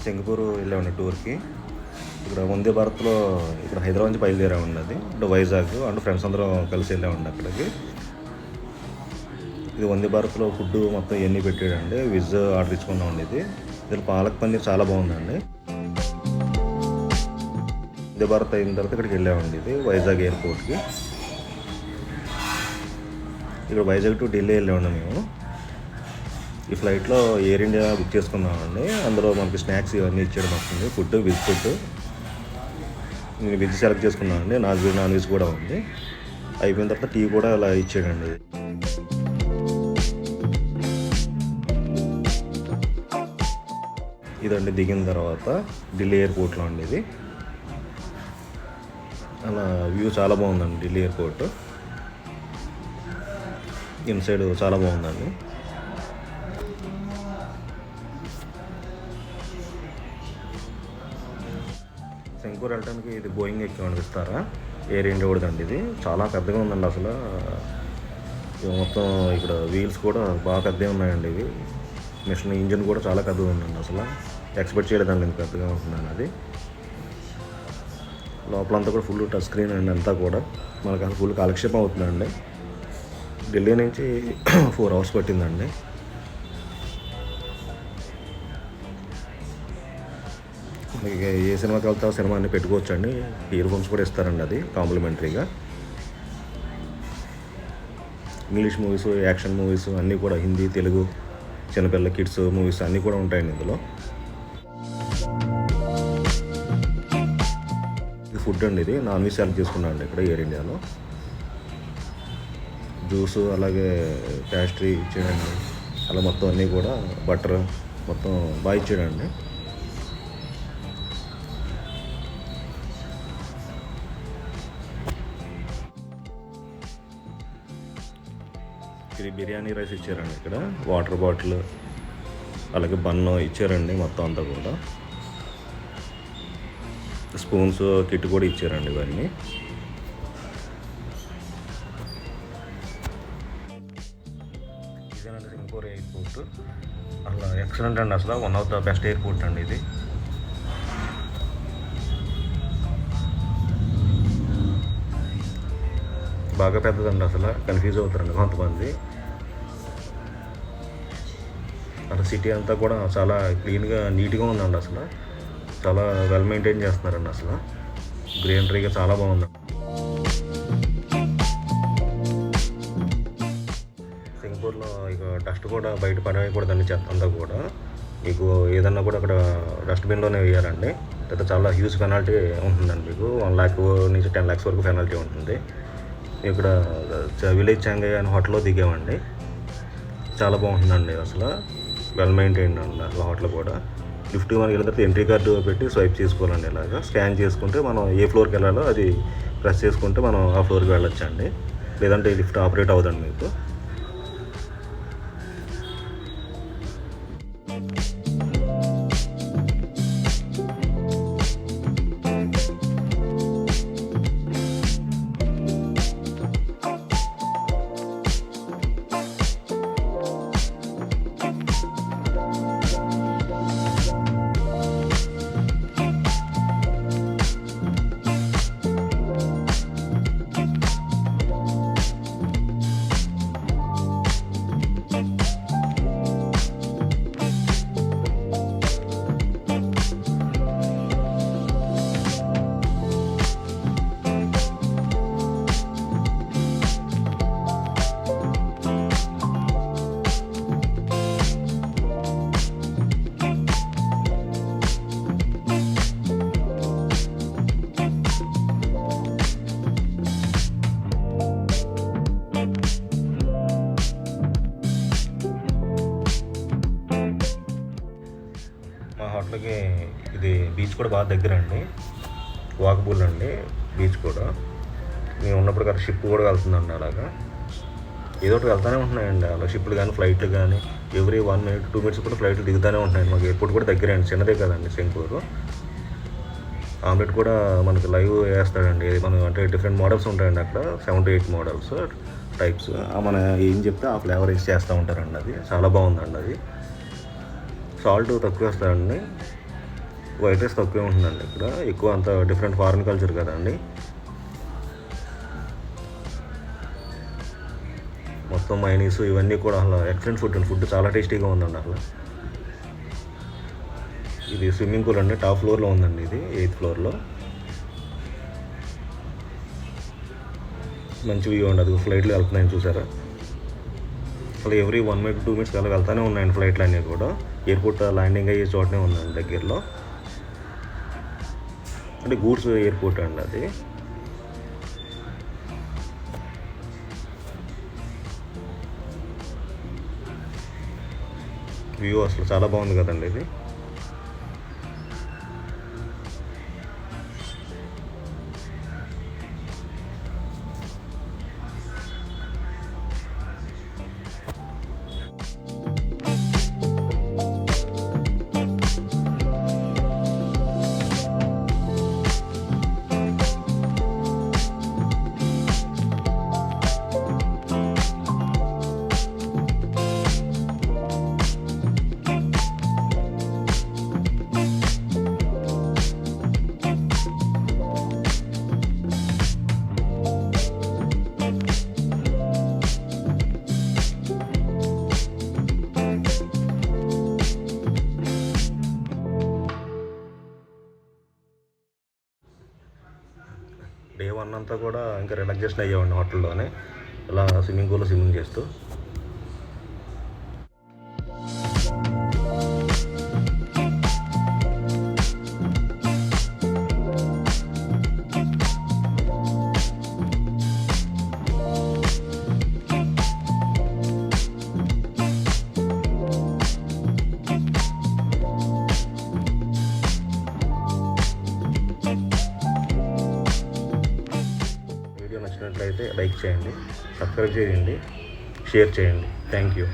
Singapore వెళ్ళామండి టూర్కి. ఇక్కడ వందే భారత్లో ఇక్కడ హైదరాబాద్ నుంచి బయలుదేరామండి. అది ఇప్పుడు వైజాగ్ అంటే ఫ్రెండ్స్ అందరం కలిసి వెళ్ళామండి అక్కడికి. ఇది వందే భారత్లో ఫుడ్ మొత్తం ఇవన్నీ పెట్టాడండి. వెజ్ ఆర్డర్ ఇచ్చుకున్నామండి. ఇది పాలక్ పన్నీర్ చాలా బాగుందండి. వందే భారత్ అయిన తర్వాత ఇక్కడికి వెళ్ళామండి. ఇది వైజాగ్ ఎయిర్పోర్ట్కి. ఇక్కడ వైజాగ్ టు ఢిల్లీ వెళ్ళామండి మేము. ఈ ఫ్లైట్లో ఎయిర్ ఇండియా బుక్ చేసుకున్నామండి. అందులో మనకి స్నాక్స్ ఇవన్నీ ఇచ్చాడు మొత్తం. Food veg food. నేను వెజ్ సెలెక్ట్ చేసుకున్నానండి. నాన్ వెజ్ కూడా ఉంది. అయిపోయిన తర్వాత టీ కూడా అలా ఇచ్చాడండి. ఇదండి దిగిన తర్వాత ఢిల్లీ ఎయిర్పోర్ట్లో అండి. ఇది అలా వ్యూ చాలా బాగుందండి. ఢిల్లీ ఎయిర్పోర్ట్ ఇన్సైడ్ చాలా బాగుందండి. సింగపూర్ వెళ్ళడానికి ఇది బోయింగ్ ఎక్కి ఇస్తారా ఎయిర్ ఇండియా కూడా అండి. ఇది చాలా పెద్దగా ఉందండి. అసలు మొత్తం ఇక్కడ వీల్స్ కూడా బాగా పెద్దగా ఉన్నాయండి. ఇవి మిషన్ ఇంజిన్ కూడా చాలా పెద్దగా ఉందండి. అసలు ఎక్స్పెక్ట్ చేయలేదండి ఇంత పెద్దగా ఉంటుందని. అది లోపలంతా కూడా ఫుల్ టచ్ స్క్రీన్ అండి. అంతా కూడా మనకు అది ఫుల్ కాలక్షేపం అవుతుందండి. ఢిల్లీ నుంచి 4 hours పట్టిందండి. మీకు ఏ సినిమాకి వెళ్తే ఆ సినిమా అన్నీ పెట్టుకోవచ్చు అండి. ఇయర్ ఫోన్స్ కూడా ఇస్తారండి. అది కాంప్లిమెంటరీగా. ఇంగ్లీష్ మూవీస్, యాక్షన్ మూవీస్ అన్నీ కూడా హిందీ, తెలుగు, చిన్నపిల్ల కిడ్స్ మూవీస్ అన్నీ కూడా ఉంటాయండి ఇందులో. ఇది ఫుడ్ అండి. ఇది నాన్ వెజ్ సెలెక్ట్ చేసుకున్నాను అండి ఇక్కడ ఎయిర్ ఇండియాలో. జ్యూస్ అలాగే ప్యాస్ట్రీ ఇచ్చాడండి. అలా మొత్తం అన్నీ కూడా బటర్ మొత్తం బాగా ఇచ్చాడండి. ఇది బిర్యానీ రైస్ ఇచ్చారండి. ఇక్కడ వాటర్ బాటిల్ అలాగే బన్ను ఇచ్చారండి. మొత్తం అంతా కూడా స్పూన్స్ కిట్ కూడా ఇచ్చారండి. ఇవన్నీ ఇదేనండి సింగపూర్ ఎయిర్పోర్ట్. అలా ఎక్సలెంట్ అండి. అసలు one of the best airport అండి ఇది. బాగా పెద్దదండి. అసలు కన్ఫ్యూజ్ అవుతారండి కొంతమంది. అసలు సిటీ అంతా కూడా చాలా క్లీన్గా నీట్గా ఉందండి. అసలు చాలా వెల్ మెయింటైన్ చేస్తున్నారండి. అసలు గ్రీనరీగా చాలా బాగుందండి. సింగపూర్లో ఇక డస్ట్ కూడా బయట పడవేయకూడదండి. చెత్త అంతా కూడా మీకు ఏదన్నా కూడా అక్కడ డస్ట్బిన్లోనే వేయాలండి. లేదా చాలా హ్యూజ్ పెనాల్టీ ఉంటుందండి. మీకు 1 lakh నుంచి 10 lakhs వరకు పెనాల్టీ ఉంటుంది. ఇక్కడ విలేజ్ చాంగై అనే హోటల్లో దిగామండి. చాలా బాగుంటుందండి. అసలు వెల్ మెయింటైన్ అండి అసలు హోటల్ కూడా. లిఫ్ట్ మనకి వెళ్ళిన తర్వాత ఎంట్రీ కార్డు పెట్టి స్వైప్ చేసుకోవాలండి. ఇలాగా స్కాన్ చేసుకుంటే మనం ఏ ఫ్లోర్కి వెళ్ళాలో అది ప్రెస్ చేసుకుంటే మనం ఆ ఫ్లోర్కి వెళ్ళొచ్చు అండి. లేదంటే లిఫ్ట్ ఆపరేట్ అవ్వదండి మీకు. హోటల్కి ఇది బీచ్ కూడా బాగా దగ్గర అండి. వాకబుల్ అండి బీచ్ కూడా. మేము ఉన్నప్పుడు కదా షిప్ కూడా వెళ్తుందండి. అలాగా ఏదో ఒకటి వెళ్తూనే ఉంటున్నాయండి. అలా షిప్లు కానీ ఫ్లైట్లు కానీ ఎవ్రీ 1 minute 2 minutes కూడా ఫ్లైట్లు దిగుతూనే ఉంటున్నాయండి. మాకు ఎయిర్పోర్ట్ కూడా దగ్గరే అండి. చిన్నదే కదండి సింగపూర్. ఆమ్లెట్ కూడా మనకి లైవ్ వేస్తాడండి. మనం అంటే డిఫరెంట్ మోడల్స్ ఉంటాయండి అక్కడ. 7 to 8 మోడల్స్ టైప్స్. మనం ఏం చెప్తే ఆ ఫ్లేవర్ వేసి చేస్తూ ఉంటారండి. అది చాలా బాగుందండి. అది సాల్ట్ తక్కువ వేస్తారండి. వైట్ రైస్ తక్కువే ఉంటుందండి ఇక్కడ, ఎక్కువ అంత డిఫరెంట్ ఫారిన్ కల్చర్ కదండి. మొత్తం మైనీస్ ఇవన్నీ కూడా అసలు ఎక్సలెంట్ ఫుడ్ అండి. ఫుడ్ చాలా టేస్టీగా ఉందండి అసలు. ఇది స్విమ్మింగ్ పూల్ అండి, టాప్ ఫ్లోర్లో ఉందండి, ఇది 8th ఫ్లోర్లో. మంచి వ్యూ అండి. అది ఫ్లైట్లు వెళ్తున్నాయని చూసారా, అసలు ఎవ్రీ 1 minute 2 minutes అలా వెళ్తూనే ఉన్నాయండి ఫ్లైట్లు అన్నీ కూడా. ఎయిర్పోర్ట్ ల్యాండింగ్ అయ్యే చోటనే ఉందండి దగ్గరలో, అంటే గూడ్స్ ఎయిర్పోర్ట్ అండి అది. వ్యూ అసలు చాలా బాగుంది కదండి ఇది. డే 1 అంతా కూడా ఇంకా రిలాక్సేషన్ అయ్యామండి హోటల్లోనే, ఇలా స్విమ్మింగ్ పూల్లో స్విమ్మింగ్ చేస్తూ. వీడియో నచ్చినట్లయితే లైక్ చేయండి, సబ్స్క్రైబ్ చేయండి, షేర్ చేయండి. Thank you.